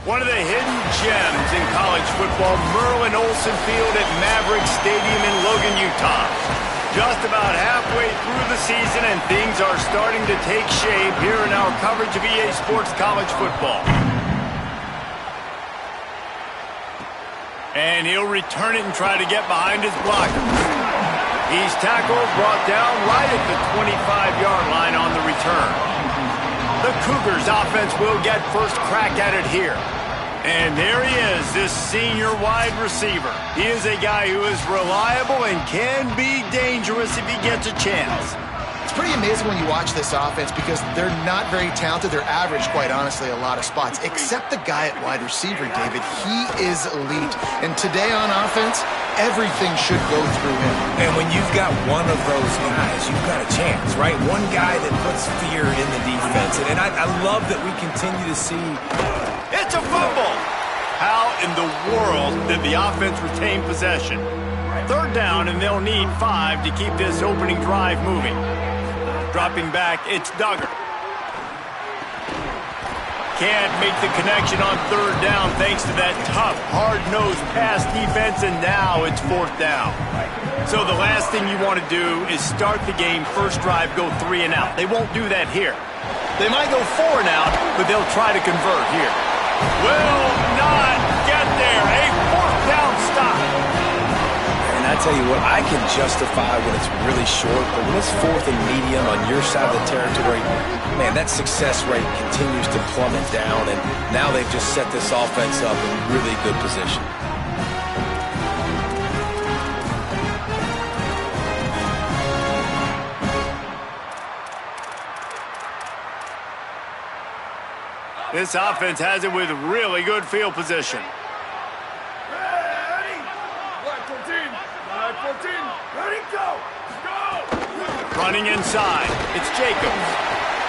One of the hidden gems in college football, Merlin Olsen Field at Maverick Stadium in Logan, Utah. Just about halfway through the season, and things are starting to take shape here in our coverage of EA Sports College Football. And he'll return it and try to get behind his blocker. He's tackled, brought down right at the 25-yard line on the return. The Cougars offense will get first crack at it here. And there he is, this senior wide receiver. He is a guy who is reliable and can be dangerous if he gets a chance. It's pretty amazing when you watch this offense because they're not very talented. They're average, quite honestly, a lot of spots. Except the guy at wide receiver, David. He is elite. And today on offense, everything should go through him. And when you've got one of those guys, you've got a chance, right? One guy that puts fear in the defense. And I love that we continue to see... It's a fumble! How in the world did the offense retain possession? Third down, and they'll need 5 to keep this opening drive moving. Dropping back, it's Duggar. Can't make the connection on third down thanks to that tough, hard-nosed pass defense, and now it's fourth down. So the last thing you want to do is start the game, first drive, go 3 and out. They won't do that here. They might go 4 and out, but they'll try to convert here. Will not get there. A fourth down stop. And I tell you what, I can justify when it's really short, but when it's fourth and medium on your side of the territory, man, that success rate continues to plummet down, and now they've just set this offense up in really good position. This offense has it with really good field position. Ready? 14, ready, go! Running inside, it's Jacobs.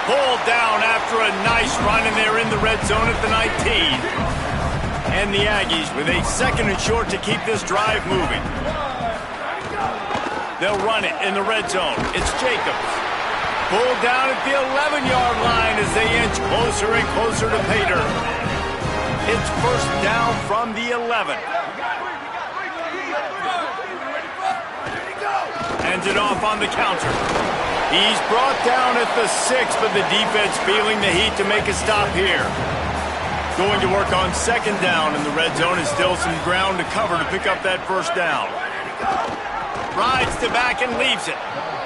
Pulled down after a nice run, and they're in the red zone at the 19. And the Aggies with a second and short to keep this drive moving. They'll run it in the red zone. It's Jacobs. Pulled down at the 11-yard line as they inch closer and closer to pay dirt. It's first down from the 11. Hands it off on the counter. He's brought down at the 6, but the defense feeling the heat to make a stop here. Going to work on second down in the red zone, and still some ground to cover to pick up that first down. Rides to back and leaves it.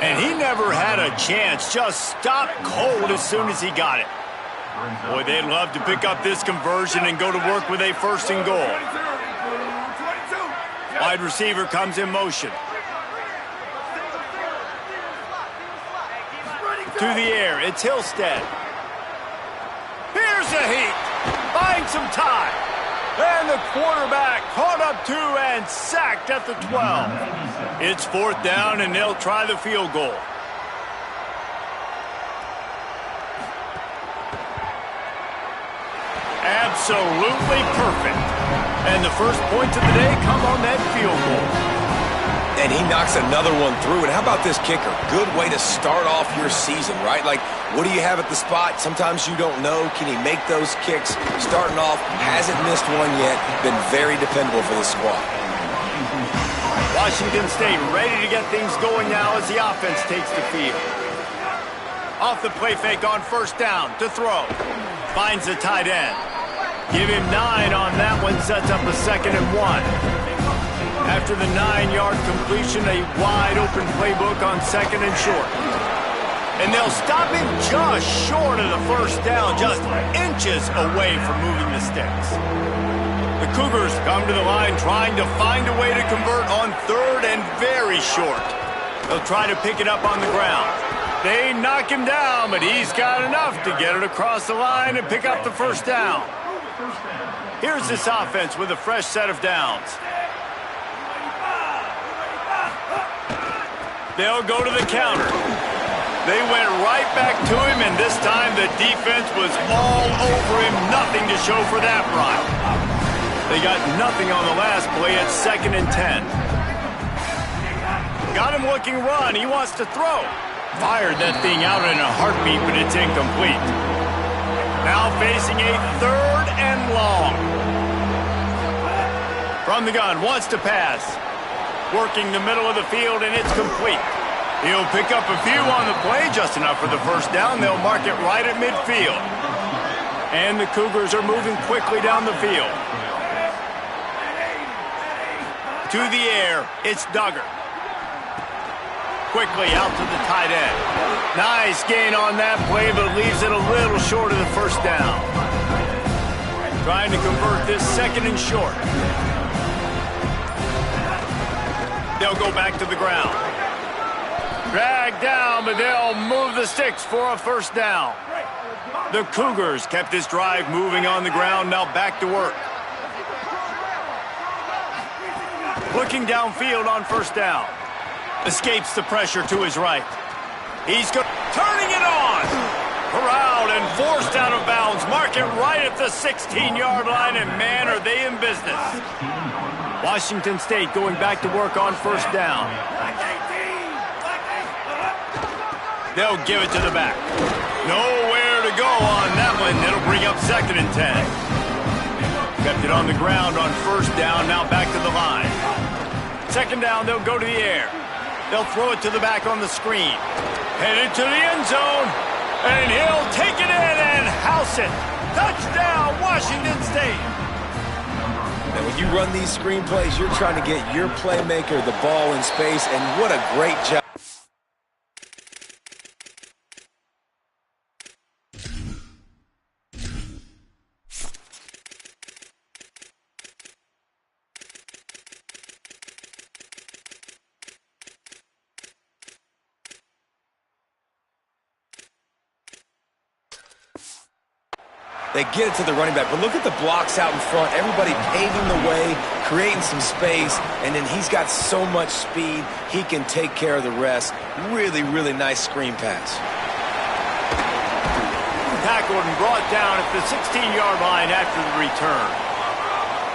And he never had a chance, just stopped cold as soon as he got it. Boy, they'd love to pick up this conversion and go to work with a first and goal. Wide receiver comes in motion. To the air, it's Hillstead. Here's the heat. Finds some time. And the quarterback caught up 2 and sacked at the 12. It's fourth down, and they'll try the field goal. Absolutely perfect. And the first points of the day come on that field goal. And he knocks another one through. And how about this kicker? Good way to start off your season, right? Like, what do you have at the spot? Sometimes you don't know. Can he make those kicks? Starting off, hasn't missed one yet. Been very dependable for the squad. Washington State ready to get things going now as the offense takes the field. Off the play fake on first down to throw. Finds the tight end. Give him 9 on that one. Sets up a 2nd and 1. After the 9-yard completion, a wide-open playbook on 2nd and short. And they'll stop him just short of the first down, just inches away from moving the sticks. The Cougars come to the line trying to find a way to convert on 3rd and very short. They'll try to pick it up on the ground. They knock him down, but he's got enough to get it across the line and pick up the first down. Here's this offense with a fresh set of downs. They'll go to the counter. They went right back to him, and this time the defense was all over him. Nothing to show for that run. They got nothing on the last play at 2nd and 10. Got him looking run. He wants to throw. Fired that thing out in a heartbeat, but it's incomplete. Now facing a 3rd and long. From the gun, wants to pass. Working the middle of the field, and it's complete. He'll pick up a few on the play, just enough for the first down. They'll mark it right at midfield. And the Cougars are moving quickly down the field. To the air, it's Duggar. Quickly out to the tight end. Nice gain on that play, but leaves it a little short of the first down. Trying to convert this 2nd and short. They'll go back to the ground. Dragged down, but they'll move the sticks for a first down. The Cougars kept this drive moving on the ground, now back to work. Looking downfield on first down. Escapes the pressure to his right. He's turning it on. Corralled and forced out of bounds. Mark it right at the 16-yard line, and man, are they in business. Washington State going back to work on first down. They'll give it to the back. Nowhere to go on that one. It'll bring up 2nd and 10. Kept it on the ground on first down, now back to the line. 2nd down, they'll go to the air. They'll throw it to the back on the screen. Headed to the end zone. And he'll take it in and house it. Touchdown, Washington State. And when you run these screenplays, you're trying to get your playmaker the ball in space, and what a great job. They get it to the running back, but look at the blocks out in front. Everybody paving the way, creating some space, and then he's got so much speed, he can take care of the rest. Really, really nice screen pass. Tackled and brought down at the 16-yard line after the return.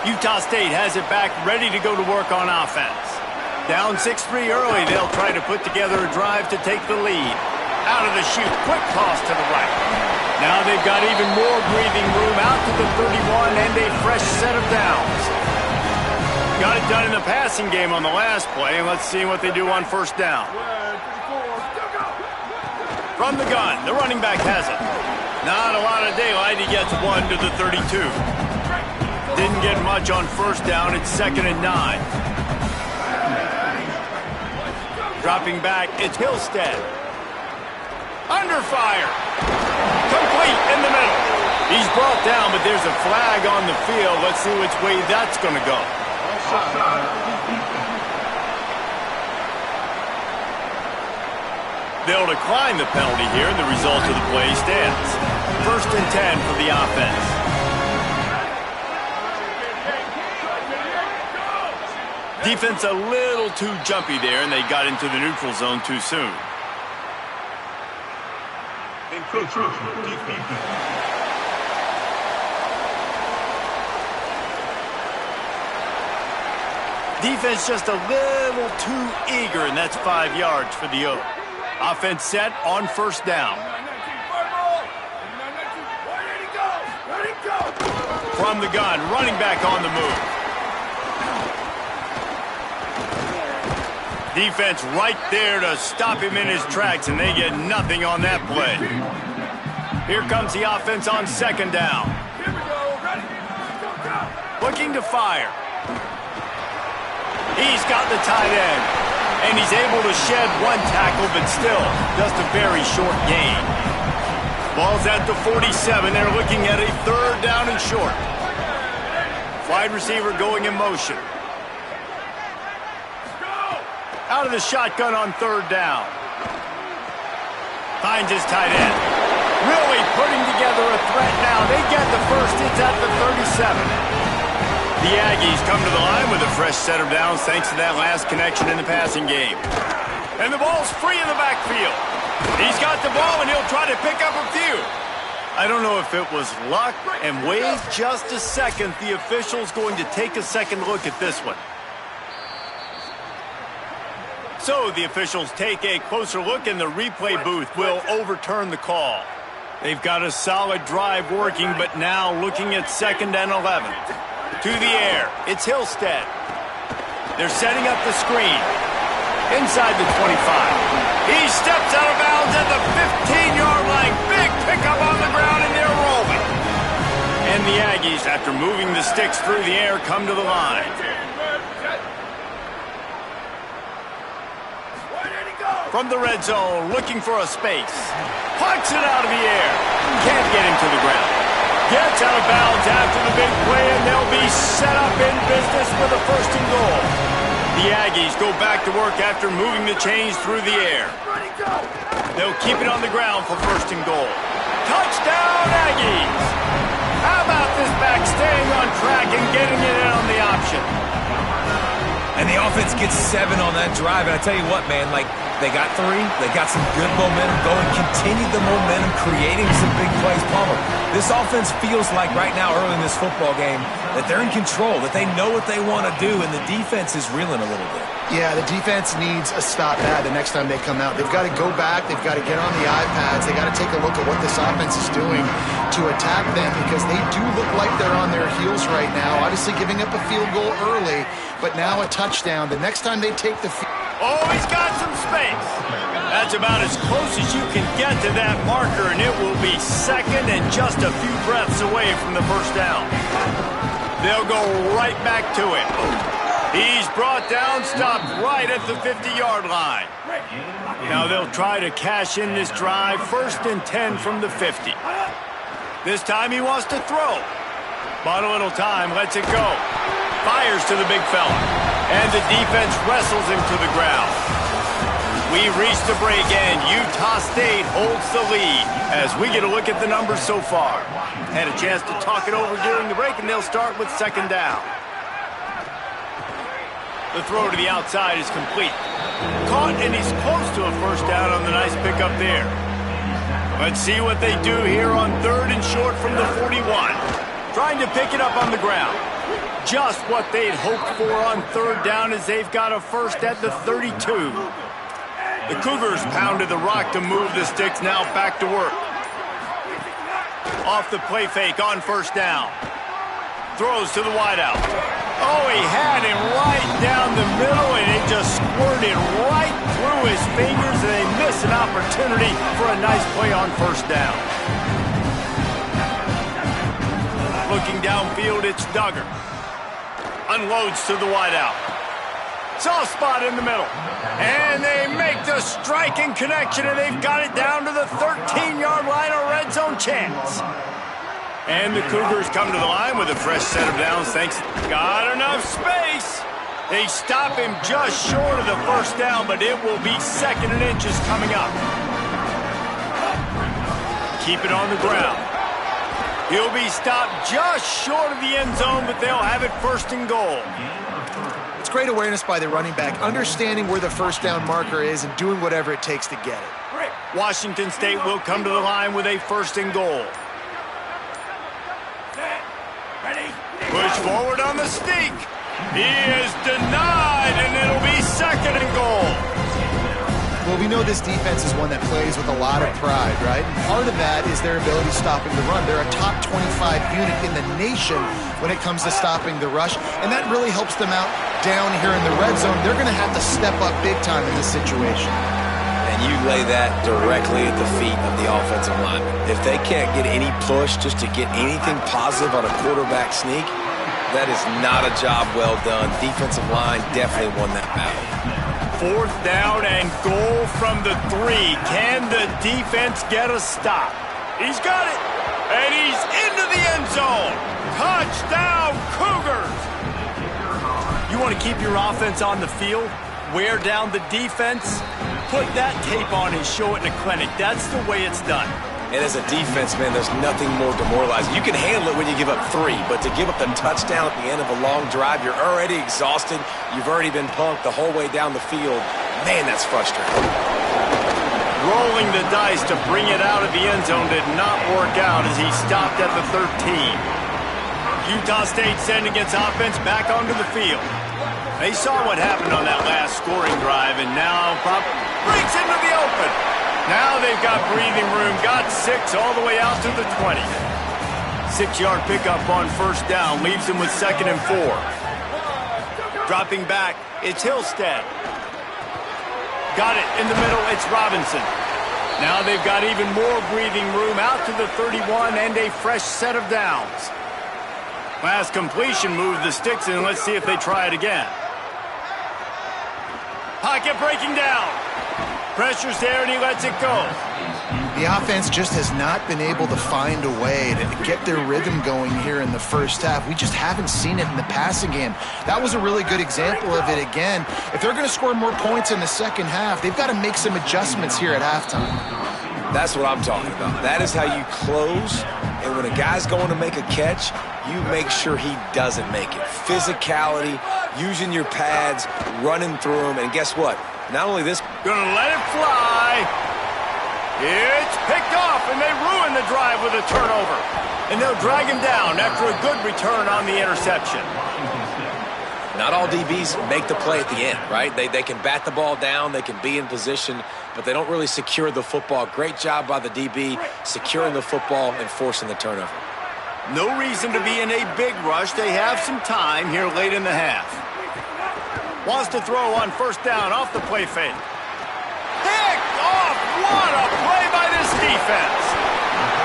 Utah State has it back, ready to go to work on offense. Down 6-3 early, they'll try to put together a drive to take the lead. Out of the chute, quick toss to the right. Now they've got even more breathing room out to the 31 and a fresh set of downs. Got it done in the passing game on the last play, and let's see what they do on first down. From the gun, the running back has it. Not a lot of daylight, he gets 1 to the 32. Didn't get much on first down, it's 2nd and 9. Dropping back, it's Hillstead. Under fire. Complete in the middle. He's brought down, but there's a flag on the field. Let's see which way that's going to go. They'll decline the penalty here, and the result of the play stands. 1st and 10 for the offense. Defense a little too jumpy there, and they got into the neutral zone too soon. Defense just a little too eager, and that's 5 yards for the Oak. Offense set on first down. From the gun, running back on the move. Defense right there to stop him in his tracks, and they get nothing on that play. Here comes the offense on second down. Looking to fire. He's got the tight end, and he's able to shed one tackle, but still just a very short gain. Ball's at the 47. They're looking at a third down and short. Wide receiver going in motion. Out of the shotgun on third down. Finds his tight end. Really putting together a threat now. They get the first. It's at the 37. The Aggies come to the line with a fresh set of downs thanks to that last connection in the passing game. And the ball's free in the backfield. He's got the ball, and he'll try to pick up a few. I don't know if it was luck, and wait just a second. The official's going to take a second look at this one. So the officials take a closer look, and the replay booth will overturn the call. They've got a solid drive working, but now looking at 2nd and 11. To the air, it's Hillstead. They're setting up the screen. Inside the 25. He steps out of bounds at the 15-yard line. Big pickup on the ground, and they're rolling. And the Aggies, after moving the sticks through the air, come to the line. From the red zone, looking for a space. Punts it out of the air. Can't get him to the ground. Gets out of bounds after the big play, and they'll be set up in business with a 1st and goal. The Aggies go back to work after moving the chains through the air. They'll keep it on the ground for 1st and goal. Touchdown, Aggies! How about this back staying on track and getting it in on the option? And the offense gets 7 on that drive. And I tell you what, man, like, they got 3. They got some good momentum going, continued the momentum, creating some big plays. Palmer, this offense feels like right now, early in this football game, that they're in control, that they know what they want to do, and the defense is reeling a little bit. Yeah, the defense needs a stop bad the next time they come out. They've got to go back. They've got to get on the iPads. They've got to take a look at what this offense is doing to attack them, because they do look like they're on their heels right now. Obviously giving up a field goal early, but now a touchdown. The next time they take the field. Oh, he's got some space. That's about as close as you can get to that marker, and it will be 2nd and just a few breaths away from the 1st down. They'll go right back to it. He's brought down, stopped right at the 50-yard line. Now they'll try to cash in this drive, 1st and 10 from the 50. This time he wants to throw. Bought a little time, lets it go. Fires to the big fella. And the defense wrestles him to the ground. We reach the break, and Utah State holds the lead as we get a look at the numbers so far. Had a chance to talk it over during the break, and they'll start with 2nd down. The throw to the outside is complete. Caught, and he's close to a 1st down on the nice pickup there. Let's see what they do here on 3rd and short from the 41. Trying to pick it up on the ground. Just what they'd hoped for on 3rd down, as they've got a 1st at the 32. The Cougars pounded the rock to move the sticks, now back to work. Off the play fake on 1st down. Throws to the wideout. Oh, he had him right down the middle, and it just squirted right through his fingers, and they miss an opportunity for a nice play on 1st down. Looking downfield, it's Duggar. Unloads to the wideout. Soft spot in the middle. And they make the striking connection, and they've got it down to the 13-yard line, a red zone chance. And the Cougars come to the line with a fresh set of downs. Thanks. Got enough space. They stop him just short of the 1st down, but it will be 2nd and inches coming up. Keep it on the ground. He'll be stopped just short of the end zone, but they'll have it 1st and goal. It's great awareness by the running back, understanding where the 1st down marker is and doing whatever it takes to get it. Washington State will come to the line with a 1st and goal. Push forward on the sneak. He is denied, and it'll be 2nd and goal. Well, we know this defense is one that plays with a lot of pride, right? And part of that is their ability stopping the run. They're a top 25 unit in the nation when it comes to stopping the rush, and that really helps them out down here in the red zone. They're going to have to step up big time in this situation. And you lay that directly at the feet of the offensive lineman. If they can't get any push just to get anything positive on a quarterback sneak, that is not a job well done. Defensive line definitely won that battle. 4th down and goal from the 3. Can the defense get a stop? He's got it, and he's into the end zone. Touchdown, Cougars! You want to keep your offense on the field? Wear down the defense? Put that tape on and show it in a clinic. That's the way it's done. And as a defense, man, there's nothing more demoralizing. You can handle it when you give up 3, but to give up the touchdown at the end of a long drive, you're already exhausted. You've already been punked the whole way down the field. Man, that's frustrating. Rolling the dice to bring it out of the end zone did not work out as he stopped at the 13. Utah State sending its offense back onto the field. They saw what happened on that last scoring drive, and now Pop breaks into the open. Now they've got breathing room, got 6 all the way out to the 20. 6-yard pickup on first down leaves them with 2nd and 4. Dropping back, it's Hillstead. Got it in the middle, it's Robinson. Now they've got even more breathing room out to the 31 and a fresh set of downs. Last completion moved the sticks in. Let's see if they try it again. Pocket breaking down. Pressure's there and he lets it go. The offense just has not been able to find a way to get their rhythm going here in the first half. We just haven't seen it in the passing game. That was a really good example of it again. If they're going to score more points in the second half, they've got to make some adjustments here at halftime. That's what I'm talking about. That is how you close. And when a guy's going to make a catch, you make sure he doesn't make it. Physicality, using your pads, running through them. And guess what? Not only this. Gonna let it fly. It's picked off, and they ruin the drive with a turnover. And they'll drag him down after a good return on the interception. Not all DBs make the play at the end, right? They can bat the ball down, they can be in position, but they don't really secure the football. Great job by the DB securing the football and forcing the turnover. No reason to be in a big rush. They have some time here late in the half. Wants to throw on first down off the play fake. Picked off! What a play by this defense!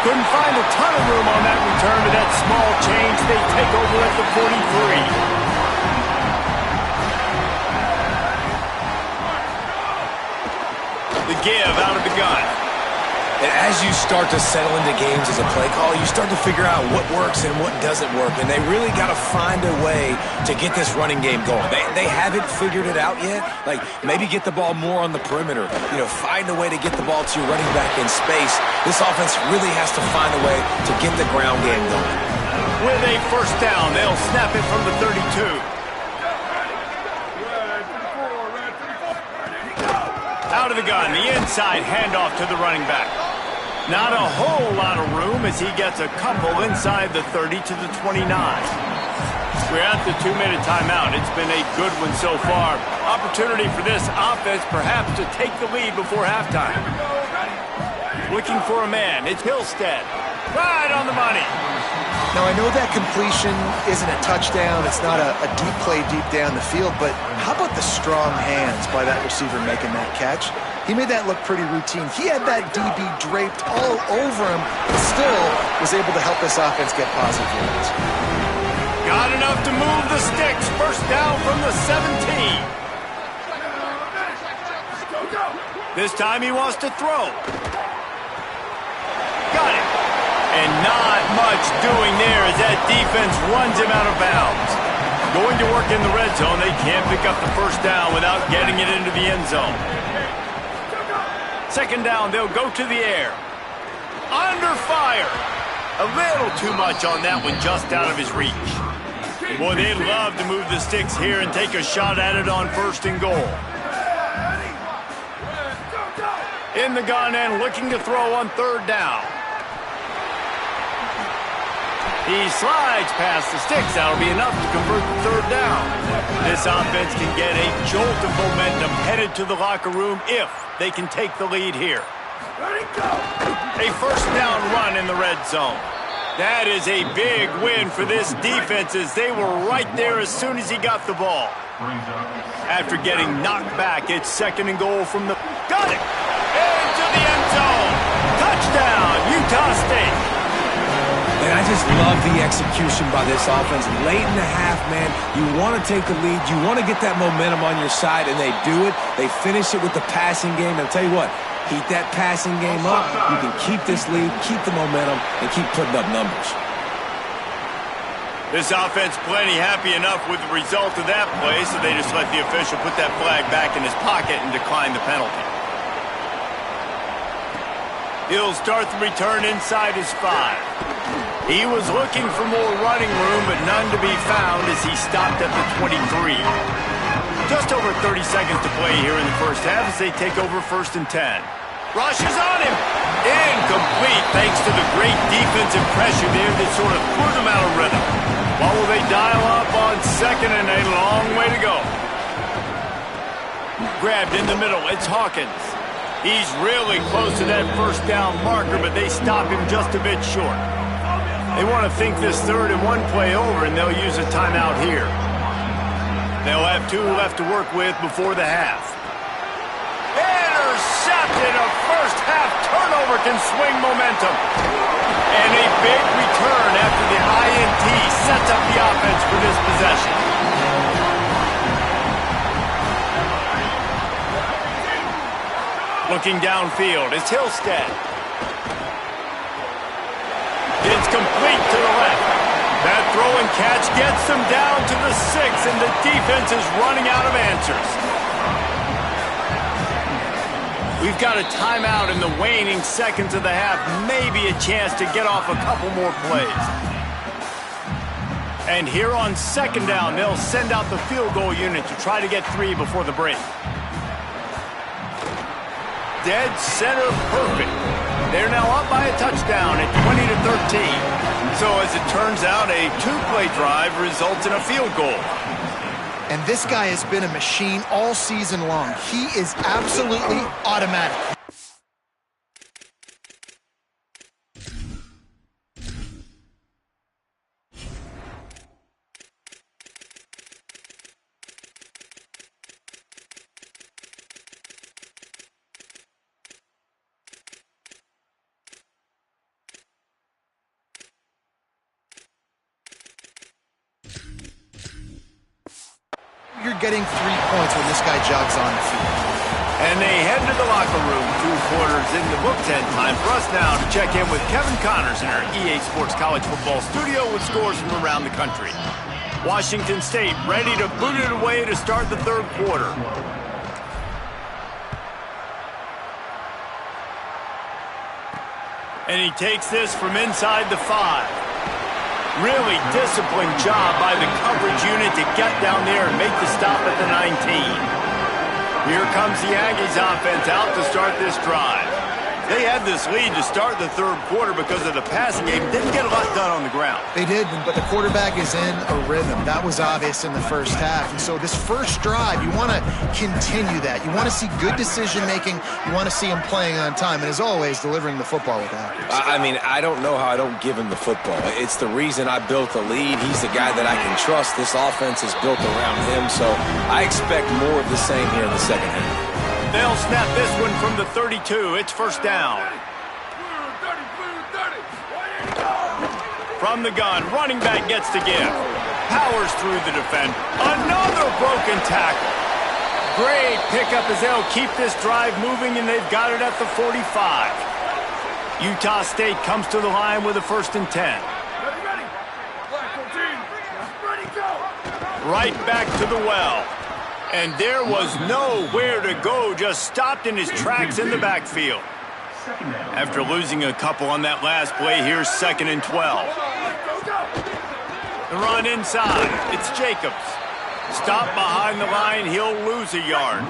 Couldn't find a ton of room on that return to that small change. They take over at the 43. The give out of the gun. And as you start to settle into games as a play caller, you start to figure out what works and what doesn't work. And they really got to find a way to get this running game going. They haven't figured it out yet. Like, maybe get the ball more on the perimeter. You know, find a way to get the ball to your running back in space. This offense really has to find a way to get the ground game going. With a first down, they'll snap it from the 32. Out of the gun, the inside handoff to the running back. Not a whole lot of room as he gets a couple inside the 30 to the 29. We're at the 2-minute timeout. It's been a good one so far. Opportunity for this offense perhaps to take the lead before halftime. Looking for a man. It's Hillstead. Right on the money. Now, I know that completion isn't a touchdown. It's not a deep play deep down the field, but how about the strong hands by that receiver making that catch? He made that look pretty routine. He had that DB draped all over him, but still was able to help this offense get positive yards. Got enough to move the sticks. First down from the 17. This time he wants to throw. Got it. And not much doing there as that defense runs him out of bounds. Going to work in the red zone. They can't pick up the first down without getting it into the end zone. Second down, they'll go to the air. Under fire. A little too much on that one, just out of his reach. Boy, they'd love to move the sticks here and take a shot at it on first and goal. In the gun and looking to throw on third down. He slides past the sticks. That'll be enough to convert the third down. This offense can get a jolt of momentum headed to the locker room if they can take the lead here. A first down run in the red zone. That is a big win for this defense as they were right there as soon as he got the ball. After getting knocked back, it's second and goal from the... Got it! Into the end zone. Touchdown, Utah State. And I just love the execution by this offense. Late in the half, man, you want to take the lead. You want to get that momentum on your side, and they do it. They finish it with the passing game. And I'll tell you what, keep that passing game up. You can keep this lead, keep the momentum, and keep putting up numbers. This offense plenty happy enough with the result of that play, so they just let the official put that flag back in his pocket and decline the penalty. He'll start the return inside his 5. He was looking for more running room, but none to be found as he stopped at the 23. Just over 30 seconds to play here in the first half as they take over 1st and 10. Rushes on him. Incomplete thanks to the great defensive pressure there that sort of put him out of rhythm. What will they dial up on 2nd and a long way to go? Grabbed in the middle. It's Hawkins. He's really close to that 1st down marker, but they stop him just a bit short. They want to think this 3rd and 1 play over, and they'll use a timeout here. They'll have 2 left to work with before the half. Intercepted! A first-half turnover can swing momentum. And a big return after the INT sets up the offense for this possession. Looking downfield, it's Hillstead. It's complete to the left. That throw and catch gets them down to the 6, and the defense is running out of answers. We've got a timeout in the waning seconds of the half. Maybe a chance to get off a couple more plays. And here on 2nd down, they'll send out the field goal unit to try to get 3 before the break. Dead center perfect. They're now up by a touchdown at 20-13. So as it turns out, a 2-play drive results in a field goal. And this guy has been a machine all season long. He is absolutely automatic. You're getting 3 points when this guy jogs on the field. And they head to the locker room. 2 quarters in the books, and time for us now to check in with Kevin Connors in our EA Sports College Football studio with scores from around the country. Washington State ready to boot it away to start the 3rd quarter. And he takes this from inside the 5. Really disciplined job by the coverage unit to get down there and make the stop at the 19. Here comes the Aggies offense out to start this drive. They had this lead to start the 3rd quarter because of the passing game. Didn't get a lot done on the ground. They did, but the quarterback is in a rhythm. That was obvious in the first half. And so this first drive, you want to continue that. You want to see good decision-making. You want to see him playing on time. And as always, delivering the football with accuracy. I mean, I don't know how I don't give him the football. It's the reason I built the lead. He's the guy that I can trust. This offense is built around him. So I expect more of the same here in the 2nd half. They'll snap this one from the 32. It's 1st down. From the gun, running back gets to give. Powers through the defense. Another broken tackle. Great pickup as they'll keep this drive moving, and they've got it at the 45. Utah State comes to the line with a 1st and 10. Right back to the well. And there was nowhere to go, just stopped in his tracks in the backfield. After losing a couple on that last play, here's 2nd and 12. The run inside, it's Jacobs. Stop behind the line, he'll lose a yard.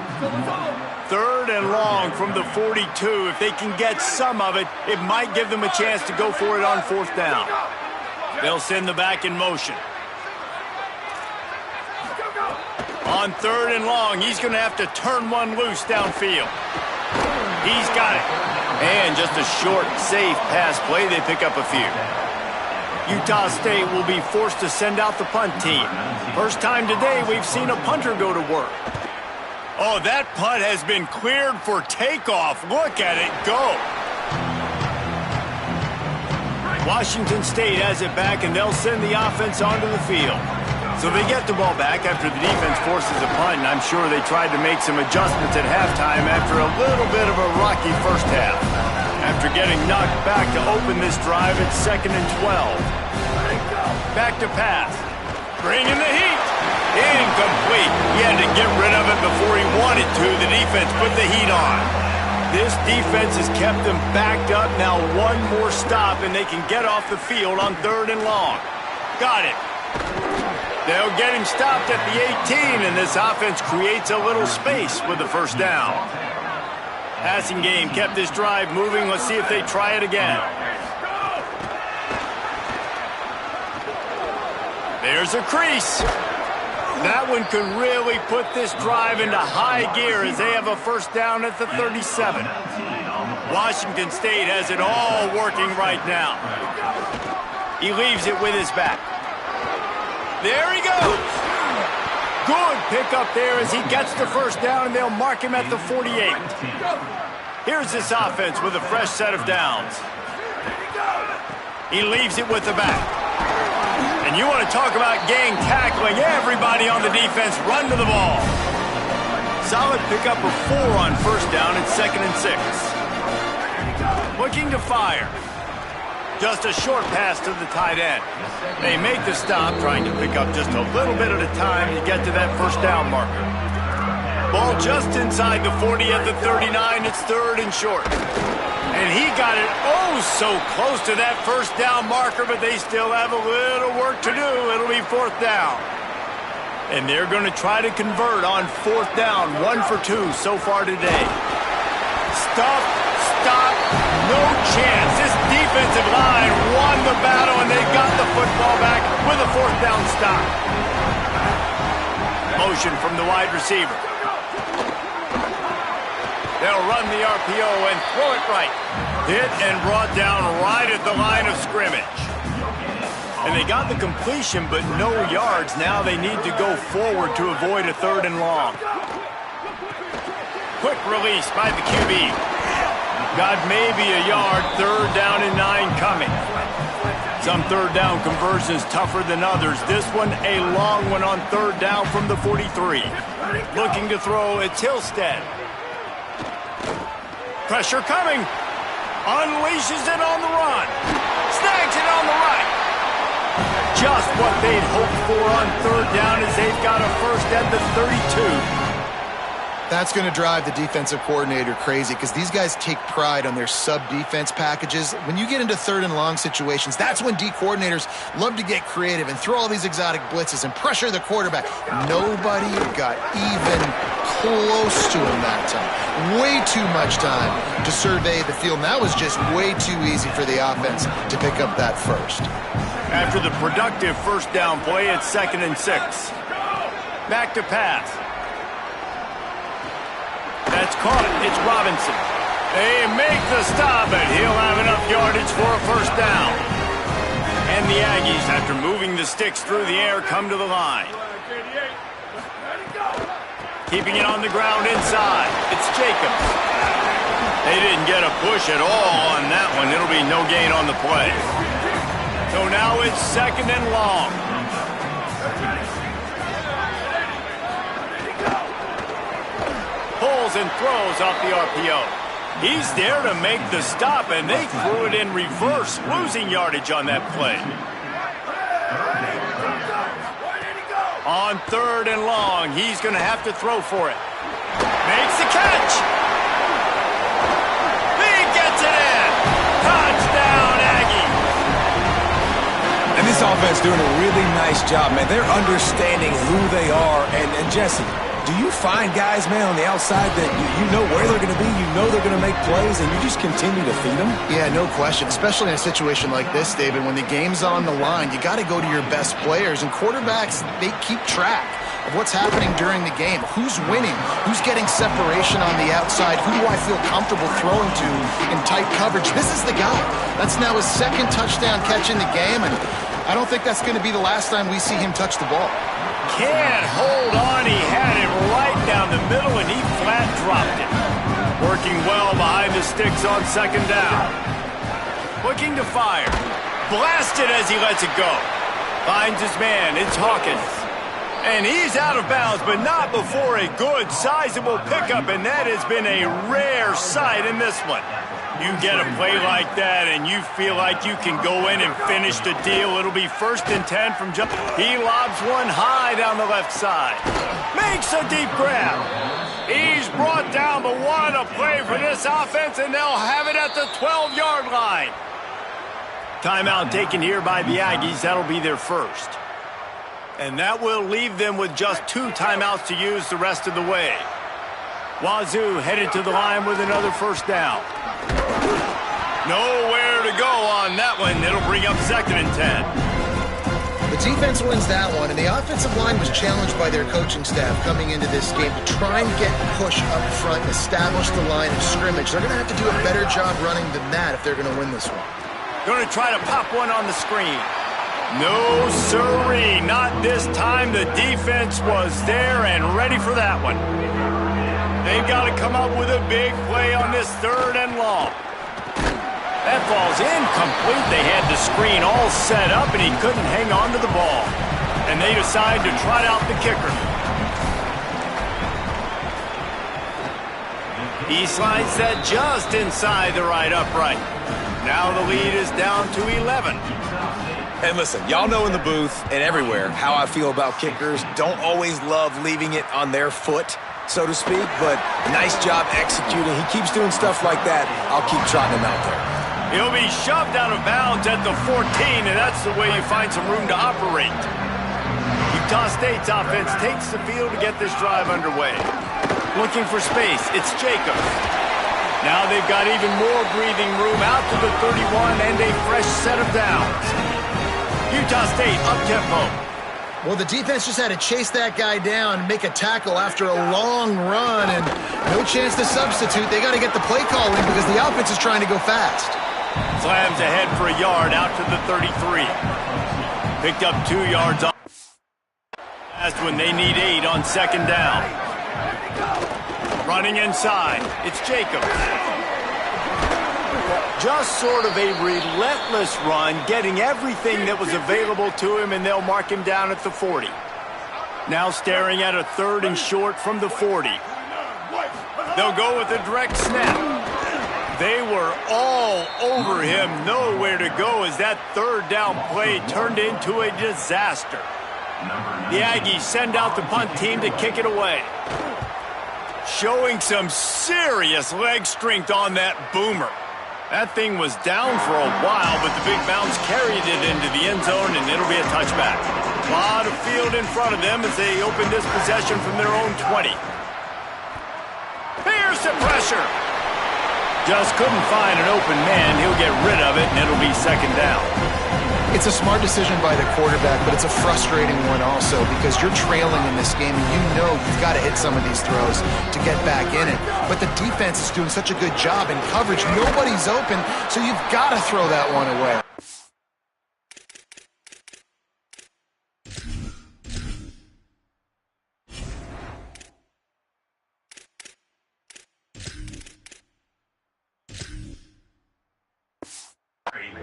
3rd and long from the 42. If they can get some of it, it might give them a chance to go for it on 4th down. They'll send the back in motion. On 3rd and long, he's going to have to turn one loose downfield. He's got it. And just a short, safe pass play, they pick up a few. Utah State will be forced to send out the punt team. First time today we've seen a punter go to work. Oh, that punt has been cleared for takeoff. Look at it go. Washington State has it back, and they'll send the offense onto the field. So they get the ball back after the defense forces a punt, and I'm sure they tried to make some adjustments at halftime after a little bit of a rocky first half. After getting knocked back to open this drive, it's 2nd and 12. Back to pass. Bringing the heat. Incomplete. He had to get rid of it before he wanted to. The defense put the heat on. This defense has kept them backed up. Now one more stop, and they can get off the field on 3rd and long. Got it. They'll get him stopped at the 18, and this offense creates a little space with the first down. Passing game kept this drive moving. Let's see if they try it again. There's a crease. That one could really put this drive into high gear as they have a first down at the 37. Washington State has it all working right now. He leaves it with his back. There he goes. Good pickup there as he gets the first down, and they'll mark him at the 48. Here's this offense with a fresh set of downs. He leaves it with the back. And you want to talk about gang tackling. Everybody on the defense run to the ball. Solid pickup of 4 on first down at 2nd and 6. Looking to fire. Just a short pass to the tight end. They make the stop, trying to pick up just a little bit at a time to get to that first down marker. Ball just inside the 40 at the 39. It's 3rd and short. And he got it oh so close to that first down marker, but they still have a little work to do. It'll be 4th down. And they're going to try to convert on 4th down. 1 for 2 so far today. Stop, no chance. This defensive line won the battle, and they got the football back with a 4th down stop. Motion from the wide receiver. They'll run the RPO and throw it right. Hit and brought down right at the line of scrimmage. And they got the completion, but no yards. Now they need to go forward to avoid a 3rd and long. Quick release by the QB. Got maybe a yard. 3rd down and 9 coming. Some 3rd down conversions tougher than others. This one a long one on 3rd down from the 43. Looking to throw, it's Hillstead. Pressure coming. Unleashes it on the run. Snags it on the right. Just what they'd hoped for on 3rd down as they've got a first at the 32. That's going to drive the defensive coordinator crazy because these guys take pride on their sub-defense packages. When you get into 3rd and long situations, that's when D coordinators love to get creative and throw all these exotic blitzes and pressure the quarterback. Nobody got even close to him that time. Way too much time to survey the field. And that was just way too easy for the offense to pick up that first. After the productive first down play, it's 2nd and 6. Back to pass. That's caught. It's Robinson. They make the stop, but he'll have enough yardage for a first down. And the Aggies, after moving the sticks through the air, come to the line. Keeping it on the ground inside. It's Jacobs. They didn't get a push at all on that one. It'll be no gain on the play. So now it's 2nd and long. Pulls and throws off the RPO. He's there to make the stop, and they threw it in reverse, losing yardage on that play. On 3rd and long, he's going to have to throw for it. Makes the catch. He gets it in. Touchdown, Aggie. And this offense doing a really nice job, man. They're understanding who they are. And Jesse, do you find guys, man, on the outside that you know where they're going to be, you know they're going to make plays, and you just continue to feed them? Yeah, no question, especially in a situation like this, David. When the game's on the line, you got to go to your best players, and quarterbacks, they keep track of what's happening during the game. Who's winning? Who's getting separation on the outside? Who do I feel comfortable throwing to in tight coverage? This is the guy. That's now his 2nd touchdown catch in the game, and I don't think that's going to be the last time we see him touch the ball. Can't hold on. He had it right down the middle, and he flat dropped it. Working well behind the sticks on 2nd down. Looking to fire. Blasted as he lets it go. Finds his man. It's Hawkins. And he's out of bounds, but not before a good, sizable pickup, and that has been a rare sight in this one. You get a play like that, and you feel like you can go in and finish the deal. It'll be 1st and 10 from jump. He lobs one high down the left side. Makes a deep grab. He's brought down, but what a play for this offense, and they'll have it at the 12-yard line. Timeout taken here by the Aggies. That'll be their first. And that will leave them with just 2 timeouts to use the rest of the way. Wazzu headed to the line with another first down. Nowhere to go on that one. It'll bring up 2nd and 10. The defense wins that one, and the offensive line was challenged by their coaching staff coming into this game to try and get push up front and establish the line of scrimmage. They're going to have to do a better job running than that if they're going to win this one. Going to try to pop one on the screen. No, sirree, not this time. The defense was there and ready for that one. They've got to come up with a big play on this 3rd and long. That ball's incomplete. They had the screen all set up, and he couldn't hang on to the ball. And they decide to trot out the kicker. He slides that just inside the right upright. Now the lead is down to 11. And listen, y'all know in the booth and everywhere how I feel about kickers. Don't always love leaving it on their foot, so to speak, but nice job executing. He keeps doing stuff like that. I'll keep trotting him out there. He'll be shoved out of bounds at the 14, and that's the way you find some room to operate. Utah State's offense takes the field to get this drive underway. Looking for space, it's Jacobs. Now they've got even more breathing room out to the 31 and a fresh set of downs. Utah State up-tempo. Well, the defense just had to chase that guy down and make a tackle after a long run, and no chance to substitute. They got to get the play call in because the offense is trying to go fast. Slams ahead for a yard out to the 33. Picked up 2 yards off. Last when they need 8 on 2nd down. Running inside, it's Jacobs. Just sort of a relentless run, getting everything that was available to him, and they'll mark him down at the 40. Now staring at a 3rd and short from the 40. They'll go with a direct snap. They were all over him, nowhere to go as that 3rd down play turned into a disaster. The Aggies send out the punt team to kick it away. Showing some serious leg strength on that boomer. That thing was down for a while, but the big bounce carried it into the end zone, and it'll be a touchback. A lot of field in front of them as they open this possession from their own 20. Here's the pressure. Just couldn't find an open man. He'll get rid of it, and it'll be 2nd down. It's a smart decision by the quarterback, but it's a frustrating one also because you're trailing in this game, and you know you've got to hit some of these throws to get back in it. But the defense is doing such a good job in coverage. Nobody's open, so you've got to throw that one away.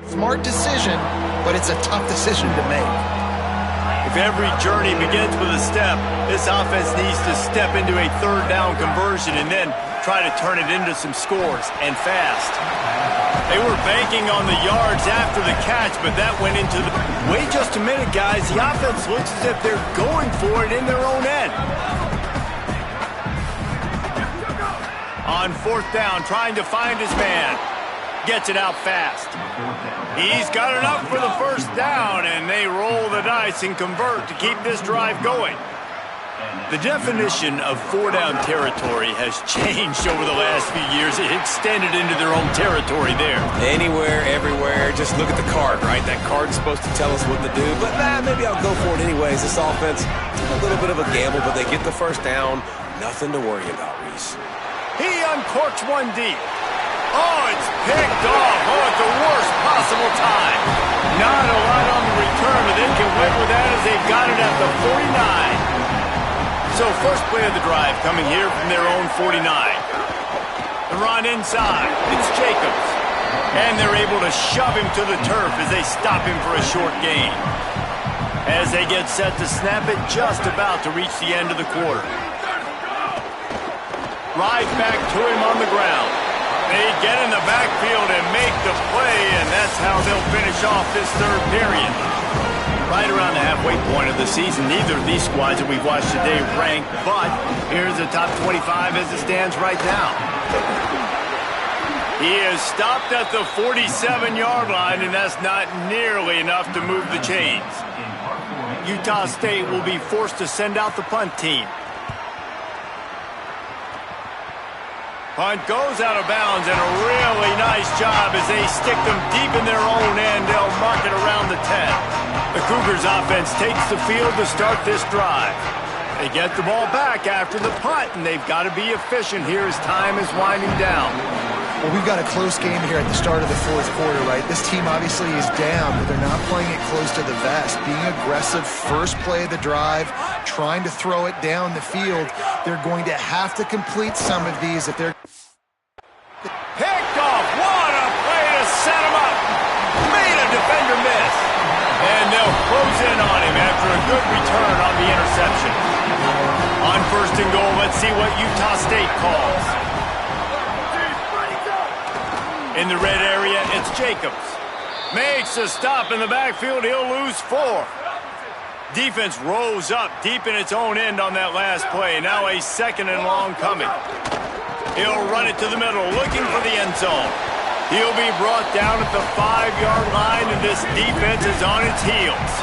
Smart decision, but it's a tough decision to make. If every journey begins with a step, this offense needs to step into a 3rd down conversion and then try to turn it into some scores, and fast. They were banking on the yards after the catch, but that went into the... Wait just a minute, guys. The offense looks as if they're going for it in their own end. On 4th down, trying to find his man. Gets it out fast. He's got enough for the 1st down, and they roll the dice and convert to keep this drive going. The definition of 4-down territory has changed over the last few years. It extended into their own territory there. Anywhere, everywhere, just look at the card, right? That card's supposed to tell us what to do, but maybe I'll go for it anyways. This offense, a little bit of a gamble, but they get the 1st down. Nothing to worry about, Reese. He uncorks one deep. Oh, it's picked off. Oh, at the worst possible time. Not a lot on the return, but they can win with that as they've got it at the 49. So first play of the drive coming here from their own 49. The run inside. It's Jacobs. And they're able to shove him to the turf as they stop him for a short gain. As they get set to snap it, just about to reach the end of the quarter. Right back to him on the ground. They get in the backfield and make the play, and that's how they'll finish off this 3rd period. Right around the halfway point of the season, neither of these squads that we've watched today rank, but here's the top 25 as it stands right now. He is stopped at the 47-yard line, and that's not nearly enough to move the chains. Utah State will be forced to send out the punt team. Punt goes out of bounds, and a really nice job as they stick them deep in their own end. They'll mark it around the 10. The Cougars offense takes the field to start this drive. They get the ball back after the punt, and they've got to be efficient here as time is winding down. Well, we've got a close game here at the start of the fourth quarter, right? This team obviously is down, but they're not playing it close to the vest. Being aggressive, first play of the drive, trying to throw it down the field. They're going to have to complete some of these if they're... Picked off. What a play to set him up. Made a defender miss. And they'll close in on him after a good return on the interception. On first and goal, let's see what Utah State calls. In the red area, it's Jacobs. Makes a stop in the backfield. He'll lose 4. Defense rolls up deep in its own end on that last play. Now a second and long coming. He'll run it to the middle, looking for the end zone. He'll be brought down at the 5-yard line, and this defense is on its heels.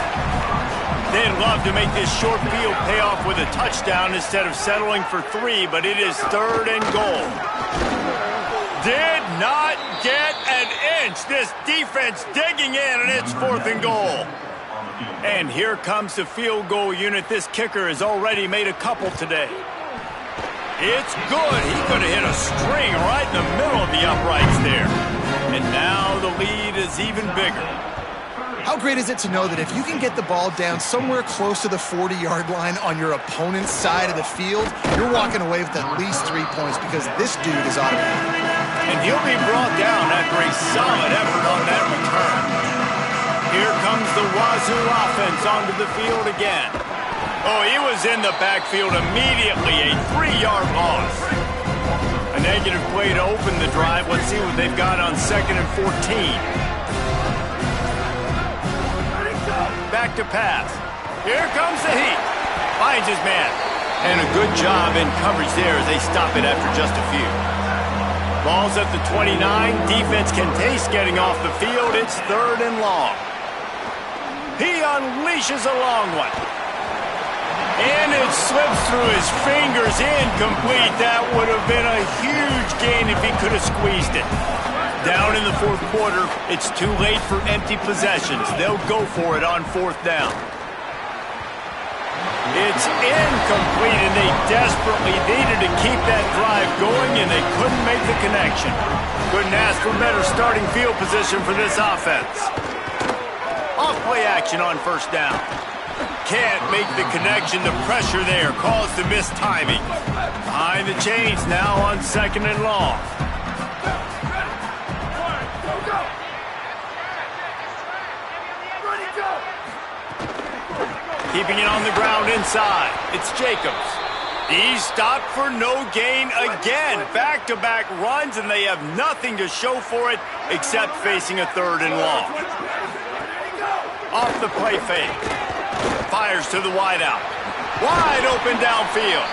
They'd love to make this short field pay off with a touchdown instead of settling for 3, but it is third and goal. Did not get an inch. This defense digging in, and it's fourth and goal. And here comes the field goal unit. This kicker has already made a couple today. It's good. He could have hit a string right in the middle of the uprights there. And now the lead is even bigger. How great is it to know that if you can get the ball down somewhere close to the 40-yard line on your opponent's side of the field, you're walking away with at least 3 points because this dude is automatic. And he'll be brought down after a solid effort on that return. Here comes the Wazzu offense onto the field again. Oh, he was in the backfield immediately, a 3-yard loss. A negative play to open the drive. Let's see what they've got on 2nd and 14. Back to pass. Here comes the heat. Finds his man. And a good job in coverage there as they stop it after just a few. Ball's at the 29. Defense can taste getting off the field. It's 3rd and long. He unleashes a long one. And it slips through his fingers, incomplete. That would have been a huge gain if he could have squeezed it. Down in the fourth quarter, it's too late for empty possessions. They'll go for it on 4th down. It's incomplete, and they desperately needed to keep that drive going, and they couldn't make the connection. Couldn't ask for better starting field position for this offense. Off-play action on 1st down. Can't make the connection. The pressure there caused the missed timing. Behind the chains now on 2nd and long. Keeping it on the ground inside. It's Jacobs. He's stopped for no gain again. Back-to-back runs, and they have nothing to show for it except facing a 3rd and long. Off the play fake. Fires to the wideout. Wide open downfield.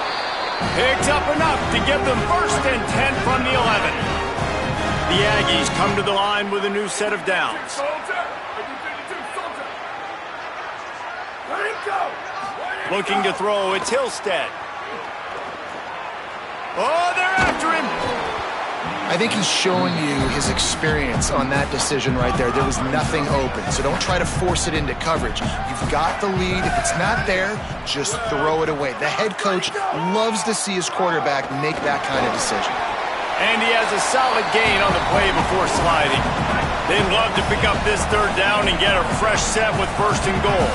Picks up enough to give them 1st and 10 from the 11. The Aggies come to the line with a new set of downs. Looking to throw, it's Hillstead. Oh, they're after him. I think he's showing you his experience on that decision right there. There was nothing open, so don't try to force it into coverage. You've got the lead. If it's not there, just throw it away. The head coach loves to see his quarterback make that kind of decision. And he has a solid gain on the play before sliding. They'd love to pick up this 3rd down and get a fresh set with 1st and goal.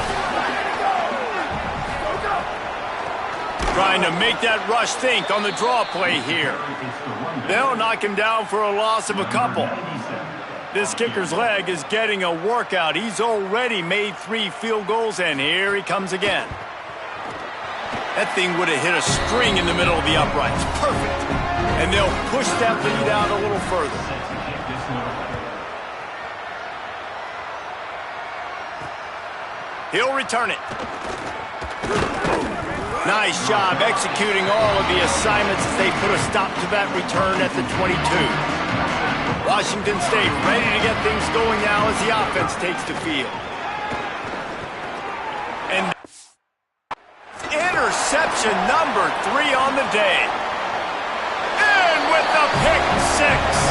Trying to make that rush think on the draw play here. They'll knock him down for a loss of a couple. This kicker's leg is getting a workout. He's already made 3 field goals, and here he comes again. That thing would have hit a string in the middle of the uprights. Perfect. And they'll push that lead out a little further. He'll return it. Nice job executing all of the assignments as they put a stop to that return at the 22. Washington State ready to get things going now as the offense takes the field. And interception number 3 on the day. And with the pick 6.